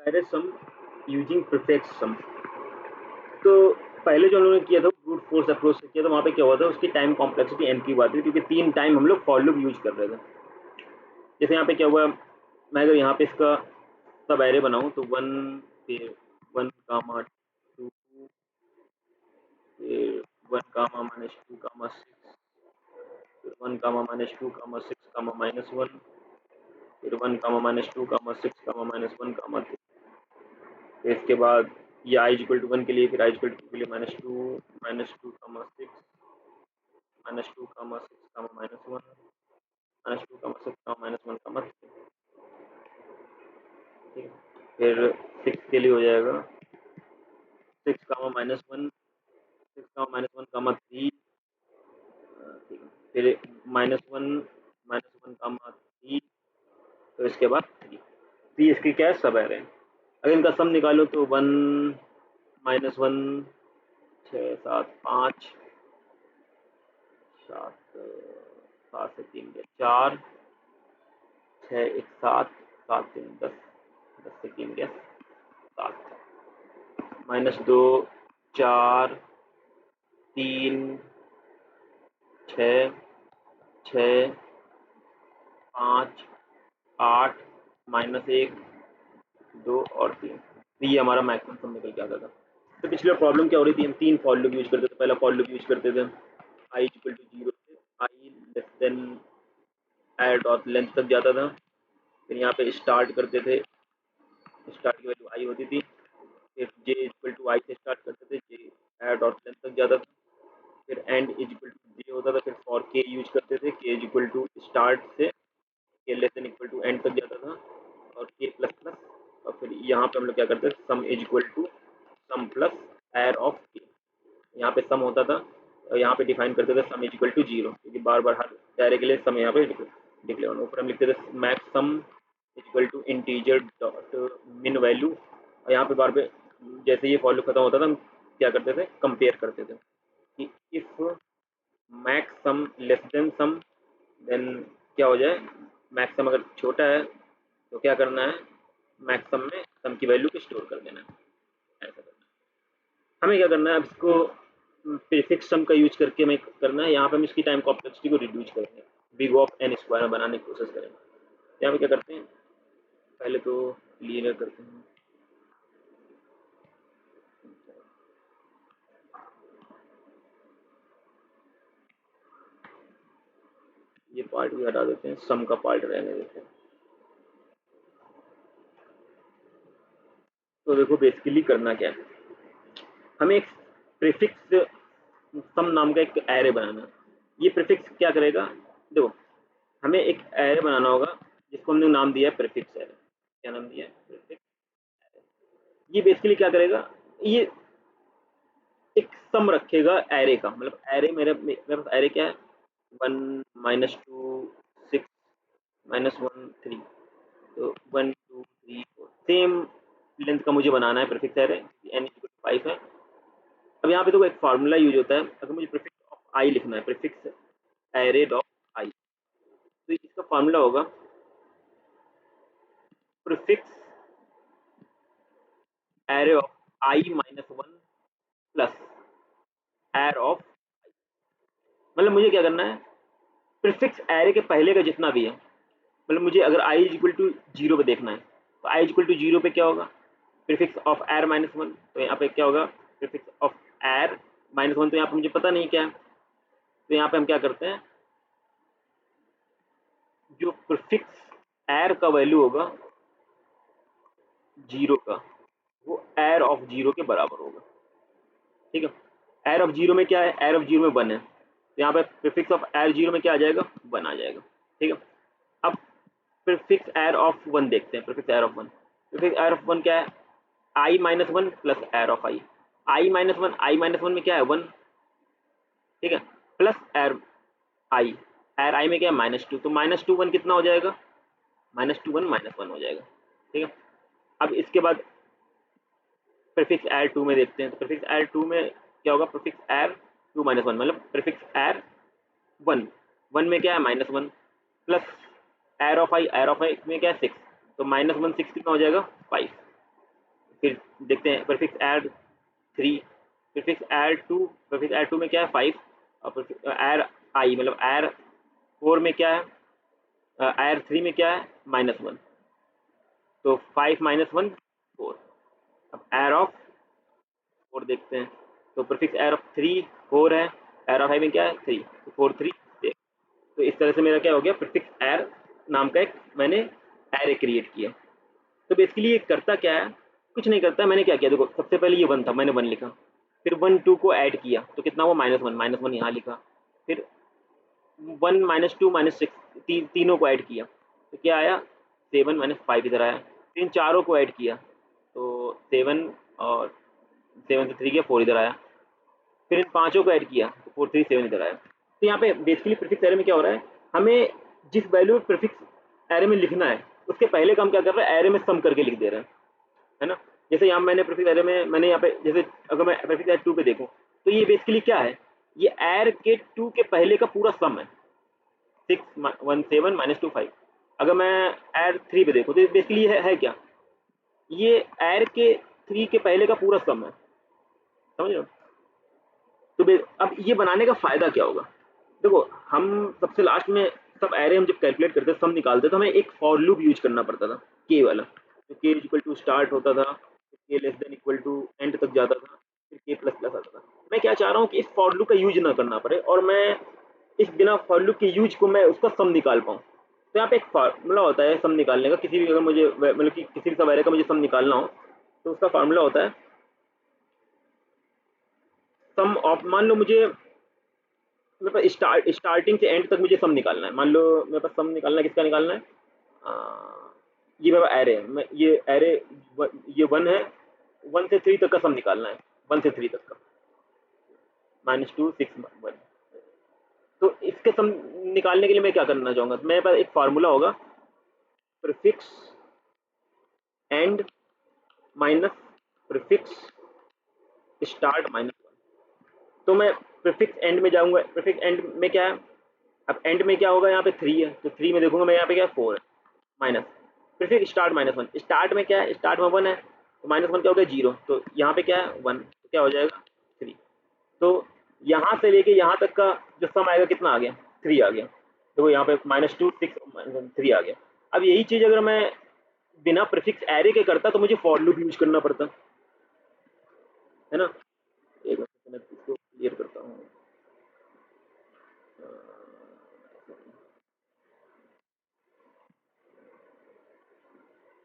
Array सम using prefix सम। तो पहले जो हम लोगों ने किया था ब्रूट फोर्स अप्रोच से किया था, वहाँ पे क्या हुआ था, उसकी टाइम कॉम्प्लेक्सिटी एन की बात थी, क्योंकि 3 टाइम हम लोग फॉर लूप यूज कर रहे थे। जैसे यहाँ पे क्या हुआ, मैं अगर यहाँ पे इसका सब एरे बनाऊँ तो 1 फिर 1 कामा 2 फिर 1 कामा -2 कामा 6 फिर 1 कामा -2 कामा 6 कामा -1 फिर 1 कामा -2 कामा 6 कामा -1 कामा 2। फिर इसके बाद ये i इक्वल टू 1 के लिए, फिर i इक्वल टू के लिए -2 कामा 6 -2 कामा 6 कामा -1 -2 कामा 6 कामा -1 कामा 3। ठीक है, फिर 6 के लिए हो जाएगा 6 कामा -1 6 कामा -1 कामा 3। ठीक है, फिर -1 कामा 3, तो इसके बाद 3 इसकी क्या है, सब एरे। अगर इनका सम निकालो तो 1 -1 6 7 5 7 7 से 3 गया 4 6 1 7 7 3 10 10 से 3 गया 7 -2 4 3 6 6 5 8 -1 2 और 3। तो ये हमारा मैक्सिमम सम निकल के आता था। तो पिछले प्रॉब्लम क्या हो रही थी, हम 3 फॉर लूप यूज करते थे। पहला फॉर लूप यूज करते थे i इक्वल टू 0 से i less than i dot length तक जाता था। फिर यहाँ पे स्टार्ट करते थे, स्टार्ट की वैल्यू i होती थी। फिर j इक्वल टू i से स्टार्ट करते थे, j आई डॉट लेंथ तक जाता था। फिर end is equal to j होता था। फिर फॉर k यूज करते थे, k is equal to start से k less than equal to end तक जाता था, और k प्लस प्लस। और फिर यहाँ पे हम लोग क्या करते थे, sum is equal to sum plus arr of k। यहाँ पे सम होता था और यहाँ पे डिफाइन करते थे सम इज इक्वल टू 0, क्योंकि बार बार हर दायरे के लिए सम यहाँ पे डिक्लेयर होना। ऊपर हम लिखते थे max sum is equal to integer dot min value. और यहाँ पे बार बार जैसे ये फॉर लूप खत्म होता था, हम क्या करते थे, कंपेयर करते थे कि if max sum less than sum, then क्या हो जाए, मैक्स सम अगर छोटा है तो क्या करना है, मैक्स सम में सम की वैल्यू को स्टोर कर देना है। ऐसा करना है हमें। क्या करना है, अब इसको प्रीफिक्स सम का यूज करके हमें करना है। यहाँ पे हम इसकी टाइम कॉम्प्लेक्सिटी को रिड्यूस करेंगे, बिग ऑफ एन स्क्वायर में बनाने की कोशिश करेंगे। यहाँ पे क्या करते हैं, पहले तो क्लियर करते हैं। ये पार्ट भी हटा देते हैं, सम का पार्ट रहने देते हैं। तो देखो बेसिकली करना क्या है, हमें एक प्रीफिक्स सम नाम का एक एरे बनाना है। ये प्रीफिक्स क्या करेगा, देखो हमें एक एरे बनाना होगा जिसको हमने नाम दिया है प्रीफिक्स एरे। क्या नाम दिया है, प्रीफिक्स। ये बेसिकली क्या करेगा, ये एक सम रखेगा एरे का, मतलब एरे मेरे पास एरे क्या है, 1 -2 6 -1 3, तो 1 2 3 4 सेम लेंथ का मुझे बनाना है prefix array. N equal to 5 है। अब यहाँ पे तो एक फार्मूला यूज होता है, अगर मुझे प्रीफिक्स ऑफ आई लिखना है, प्रीफिक्स एरे डॉट आई, तो इसका फार्मूला होगा prefix array of I -1 plus एर ऑफ, मतलब मुझे क्या करना है, प्रीफिक्स एरे के पहले का जितना भी है, मतलब मुझे अगर आई इज इक्वल टू 0 पे देखना है, तो आई इज इक्वल टू 0 पे क्या होगा, प्रीफिक्स ऑफ एर -1। तो यहाँ पे क्या होगा, प्रीफिक्स ऑफ एर -1, तो यहाँ पे मुझे पता नहीं क्या है, तो यहाँ पे हम क्या करते हैं, जो प्रीफिक्स एर का वैल्यू होगा 0 का, वो एर ऑफ 0 के बराबर होगा। ठीक है, एर ऑफ 0 में क्या है, एर ऑफ 0 में 1 है, तो यहाँ पे प्रीफिक्स ऑफ एर 0 में क्या आ जाएगा, 1 आ जाएगा। ठीक है, अब प्रीफिक्स एर ऑफ 1 देखते हैं। प्रीफिक्स एर ऑफ 1, प्रीफिक्स एर ऑफ 1 क्या है, आई -1 प्लस एर ऑफ आई। आई -1 में क्या है, 1। ठीक है, प्लस एर आई, एर आई में क्या है, -2, तो -2 1 कितना हो जाएगा, -2 1 -1 हो जाएगा। ठीक है, अब इसके बाद प्रीफिक्स एर 2 में देखते हैं। तो प्रीफिक्स एर 2 में क्या होगा, प्रीफिक्स एर 2 -1, मतलब प्रीफिक्स एर 1 1 में क्या है, -1 प्लस एर ऑफ आई में क्या है 6, तो -1 6 कितना हो जाएगा, 5। फिर देखते हैं prefix add 3, prefix add two में क्या है 5, और ऐड आई मतलब ऐड 4 में क्या है, ऐड 3 में क्या है -1, तो 5 -1 4। अब ऐड ऑफ 4 देखते हैं, तो प्रीफिक्स ऐड ऑफ 3 4 है, ऐड ऑफ 5 में क्या है 3, तो 4 3 6। तो इस तरह से मेरा क्या हो गया, प्रीफिक्स ऐड नाम का एक मैंने एरे क्रिएट किया। तो बेसिकली ये करता क्या है, कुछ नहीं करता। मैंने क्या किया, देखो सबसे पहले ये 1 था, मैंने 1 लिखा, फिर 1 2 को ऐड किया तो कितना हुआ -1, -1 यहाँ लिखा, फिर 1 -2 -6 तीनों को ऐड किया तो क्या आया 7 -5 इधर आया, फिर इन चारों को ऐड किया तो 7, और 7 से 3 गया 4 इधर आया, फिर इन पांचों को ऐड किया तो 4 3 7 इधर आया। तो यहाँ पे बेसिकली प्रीफिक्स एरे में क्या हो रहा है, हमें जिस वैल्यू प्रीफिक्स एरे में लिखना है उसके पहले का हम क्या कर रहे हैं, एरे में सम करके लिख दे रहे हैं, है ना। जैसे यहाँ मैंने प्रीफिक्स एरे में मैंने यहाँ पे जैसे अगर मैं प्रीफिक्स एरे 2 पे देखूँ तो ये बेसिकली क्या है, ये एर के 2 के पहले का पूरा सम है, 6 1 7 -2 5। अगर मैं एर 3 पे देखूँ तो बेसिकली है क्या, ये एर के 3 के पहले का पूरा सम है, समझ रहे हो। तो अब ये बनाने का फायदा क्या होगा, देखो हम सबसे लास्ट में सब एरे हम जब कैलकुलेट करते सम निकालते तो हमें एक फॉर लूप यूज करना पड़ता था, के वाला, तो के इक्वल टू स्टार्ट होता था, k less than equal to end तक जाता था, फिर के प्लस प्लस आता था। मैं क्या चाह रहा हूँ कि इस फॉर लूप का यूज ना करना पड़े और मैं इस बिना फॉर लूप के यूज को मैं उसका सम निकाल पाऊँ। तो यहाँ पे एक फार्मूला होता है सम निकालने का, किसी भी अगर मुझे मतलब कि किसी भी सब एरे का मुझे सम निकालना हो तो उसका फार्मूला होता है सम ऑफ, मान लो मुझे मेरे पास स्टार्टिंग से एंड तक मुझे सम निकालना है, मान लो मेरे पास सम निकालना है, किसका निकालना है, ये मेरा एरे है, मैं ये एरे ये 1 है, 1 से 3 तक का सम निकालना है, 1 से 3 तक का, -2 6 1। तो इसके सम निकालने के लिए मैं क्या करना चाहूँगा, तो मेरे पास एक फार्मूला होगा, prefix and minus prefix start -1। तो मैं प्रीफिक्स एंड में जाऊंगा, प्रीफिक्स एंड में क्या है, अब एंड में क्या होगा, यहाँ पे 3 है तो 3 में देखूंगा मैं यहाँ पे क्या है 4 है, माइनस प्रीफिक्स स्टार्ट -1, स्टार्ट में क्या है, स्टार्ट में 1 है तो -1 क्या हो गया 0, तो यहाँ पे क्या है 1, तो क्या हो जाएगा 3। तो यहाँ से लेके यहाँ तक का जो सम आएगा कितना आ गया 3 आ गया, तो यहाँ पे -2 6 3 आ गया। अब यही चीज़ अगर मैं बिना प्रीफिक्स एरे के करता तो मुझे फॉर लूप यूज करना पड़ता, है ना। एक मिनट मैं इसको क्लियर करता हूँ,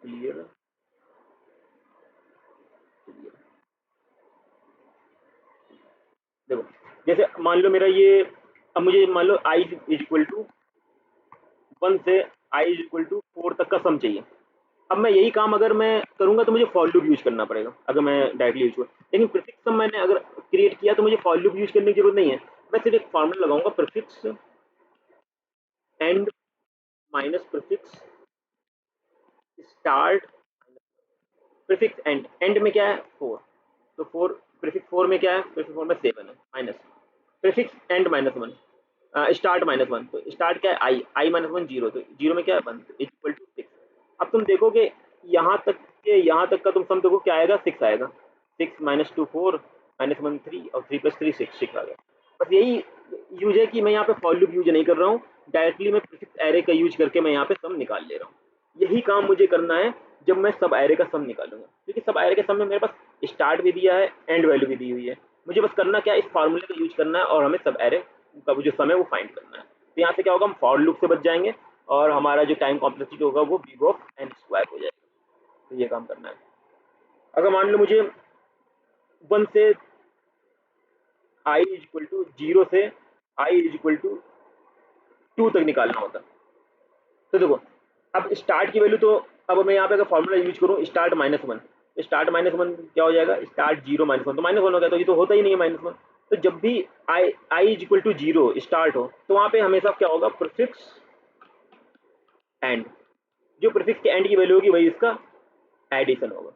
क्लियर, देखो जैसे मान लो मेरा ये, अब मुझे मान लो आई इज इक्वल टू 1 से आई इज इक्वल टू 4 तक का सम चाहिए। अब मैं यही काम अगर मैं करूंगा तो मुझे फॉर लूप यूज करना पड़ेगा अगर मैं डायरेक्टली यूज करूँ, लेकिन प्रीफिक्स सम मैंने अगर क्रिएट किया तो मुझे फॉर लूप यूज करने की जरूरत नहीं है। मैं सिर्फ एक फॉर्मूला लगाऊंगा, prefix and minus prefix start, prefix and, and में क्या है 4, तो 4 प्रीफिक्स 4 में क्या है, प्रीफिक्स 4 में 7 है, माइनस प्रीफिक्स एंड -1 स्टार्ट -1, तो स्टार्ट क्या है आई -1 0, तो 0 में क्या है 1 इक्वल टू 6। अब तुम देखोगे यहाँ तक के यहाँ तक का तुम सम देखो क्या आएगा 6 आएगा, 6 -2 4 -1 3 और 3 + 3 6 आ गया। बस यही यूज है कि मैं यहाँ पे फॉर लूप यूज नहीं कर रहा हूँ, डायरेक्टली मैं प्रीफिक्स एरे का यूज करके मैं यहाँ पे सम निकाल ले रहा हूँ। यही काम मुझे करना है जब मैं सब एरे का सम निकालूंगा, क्योंकि सब एरे के सम में मेरे पास स्टार्ट भी दिया है एंड वैल्यू भी दी हुई है। मुझे बस करना क्या है, इस फार्मूले का यूज करना है और हमें सब एरे का जो सम है वो फाइंड करना है। तो यहाँ से क्या होगा, हम फॉर लूप से बच जाएंगे और हमारा जो टाइम कॉम्प्लेक्सिटी होगा वो बी ऑफ एन स्क्वायर हो जाएगा। तो ये काम करना है। अगर मान लो मुझे 1 से आई इज इक्वल टू 0 से आई इज इक्वल टू 2 तक निकालना होता, तो देखो अब स्टार्ट की वैल्यू, तो अब मैं यहाँ पे अगर फॉर्मूला यूज करूँ स्टार्ट -1, स्टार्ट -1 क्या हो जाएगा, स्टार्ट 0 -1 तो -1 हो गया, तो ये तो होता ही नहीं है -1। तो जब भी आई इज इक्वल टू 0 स्टार्ट हो तो वहाँ पे हमेशा क्या होगा, प्रीफिक्स एंड, जो प्रीफिक्स के एंड की वैल्यू होगी वही इसका एडिशन होगा।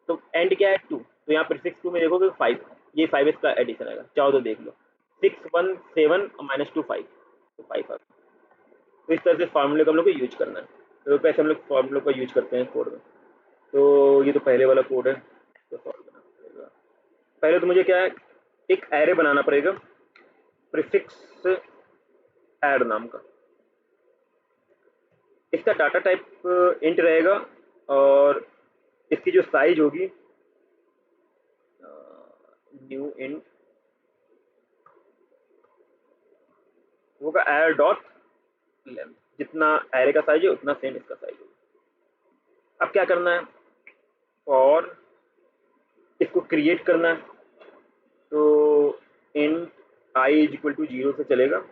तो एंड क्या है 2, तो यहाँ प्रीफिक्स 2 में देखोगे 5, ये 5 इसका एडिशन आएगा, चाहो तो देख लो 6 1 7 -2 5, तो 5 आ गया। तो इस तरह से फार्मूले का हम लोग को यूज करना है। तो कैसे हम लोग फार्मूले का यूज करते हैं कोड में, तो ये तो पहले वाला कोड है, तो सॉल्व करना पड़ेगा। पहले तो मुझे क्या है, एक एरे बनाना पड़ेगा प्रीफिक्स ऐड नाम का। इसका डाटा टाइप इंट रहेगा और इसकी जो साइज होगी न्यू इंट होगा एयर डॉट लेंथ। जितना एरे का साइज है उतना सेम इसका साइज होगा। अब क्या करना है, और इसको क्रिएट करना है। तो int i is equal to 0 से चलेगा,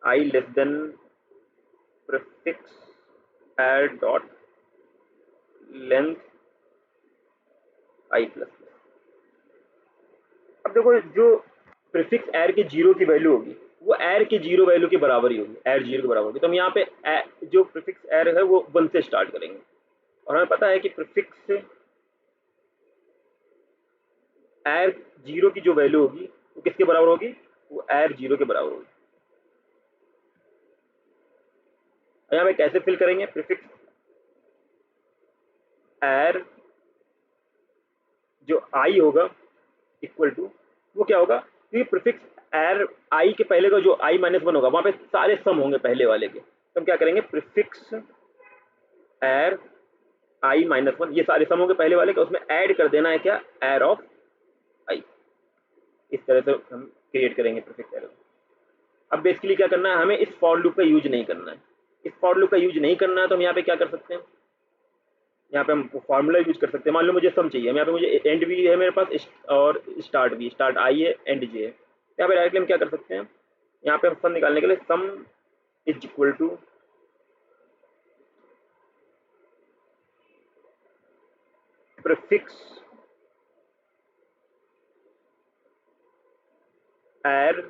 i less than prefix add dot length i plus. अब देखो, जो प्रीफिक्स एर के 0 की वैल्यू होगी वो एर के 0 वैल्यू के बराबर ही होगी, एर 0 के बराबर होगी। तो हम यहाँ पे जो प्रीफिक्स एर है वो 1 से स्टार्ट करेंगे, और हमें पता है कि प्रीफिक्स एर 0 की जो वैल्यू होगी वो किसके बराबर होगी, वो एर 0 के बराबर होगी। यहाँ पे कैसे फिल करेंगे, प्रीफिक्स एर जो आई होगा इक्वल टू, वो क्या होगा, क्योंकि प्रीफिक्स एर आई के पहले का जो आई माइनस 1 होगा वहां पे सारे सम होंगे पहले वाले के। तो हम क्या करेंगे, प्रीफिक्स एर आई माइनस 1, ये सारे सम होंगे पहले वाले के, उसमें ऐड कर देना है क्या, एर ऑफ आई। इस तरह से हम क्रिएट करेंगे प्रीफिक्स एर। अब बेसिकली क्या करना है, हमें इस फॉर लूप का यूज नहीं करना है। इस फॉर लूप का यूज नहीं करना है तो हम यहाँ पे क्या कर सकते हैं, यहाँ पे हम फॉर्मूला यूज कर सकते हैं। मान लो मुझे सम चाहिए, यहाँ पे मुझे एंड भी है मेरे पास और स्टार्ट भी, स्टार्ट आई है एंड जे है। यहाँ पे डायरेक्टली हम क्या कर सकते हैं, यहाँ पे हम सम निकालने के लिए sum is equal to prefix arr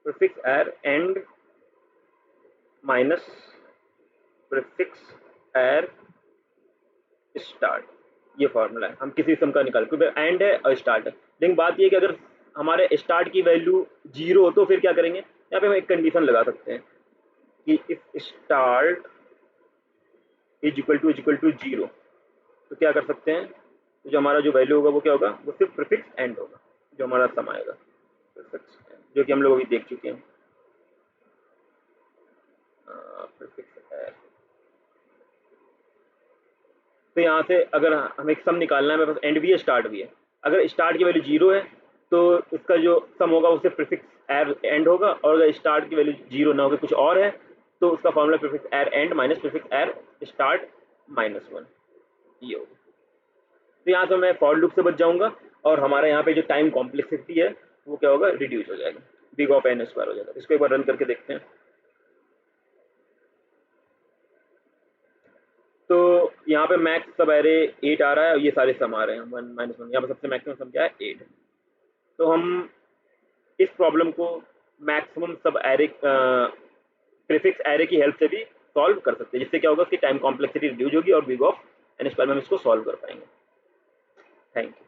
prefix arr end minus prefix arr start. ये फॉर्मूला है, हम किसी सम का निकाल, क्योंकि एंड है और स्टार्ट है। लेकिन बात ये है कि अगर हमारे स्टार्ट की वैल्यू 0 हो तो फिर क्या करेंगे, यहाँ पे हम एक कंडीशन लगा सकते हैं कि if start is equal to 0, तो क्या कर सकते हैं, तो जो हमारा जो वैल्यू होगा वो क्या होगा, वो सिर्फ प्रीफिक्स एंड होगा, जो हमारा सम आएगा प्रीफिक्स एंड, जो कि हम लोग अभी देख चुके हैं। प्रीफिक्स एंड, तो यहाँ से अगर हमें एक सम निकालना है, मेरे पास एंड भी है स्टार्ट भी है। अगर स्टार्ट की वैल्यू 0 है तो इसका जो सम होगा वो सिर्फ प्रीफिक्स एर एंड होगा, और अगर स्टार्ट की वैल्यू 0 ना होकर कुछ और है तो उसका formula prefix arr end minus prefix arr start minus 1, ये होगा। तो यहाँ से मैं फॉर लूप से बच जाऊंगा, और हमारा यहाँ पे जो टाइम कॉम्प्लेक्सिटी है वो क्या होगा, रिड्यूस हो जाएगा, बिग ऑफ एन स्क्वायर हो जाएगा। इसको एक बार रन करके देखते हैं। तो यहाँ पे मैक्स सब एरे 8 आ रहा है और ये सारे सम आ रहे हैं 1 माइनस 1। यहाँ पे सबसे मैक्सिमम सम क्या है, 8। तो हम इस प्रॉब्लम को मैक्सिमम सब एरे प्रीफिक्स एरे की हेल्प से भी सॉल्व कर सकते हैं, जिससे क्या होगा, उसकी टाइम कॉम्प्लेक्सिटी रिड्यूस होगी और बिग ऑफ एन स्क्वायर में हम इसको सॉल्व कर पाएंगे। Thank you.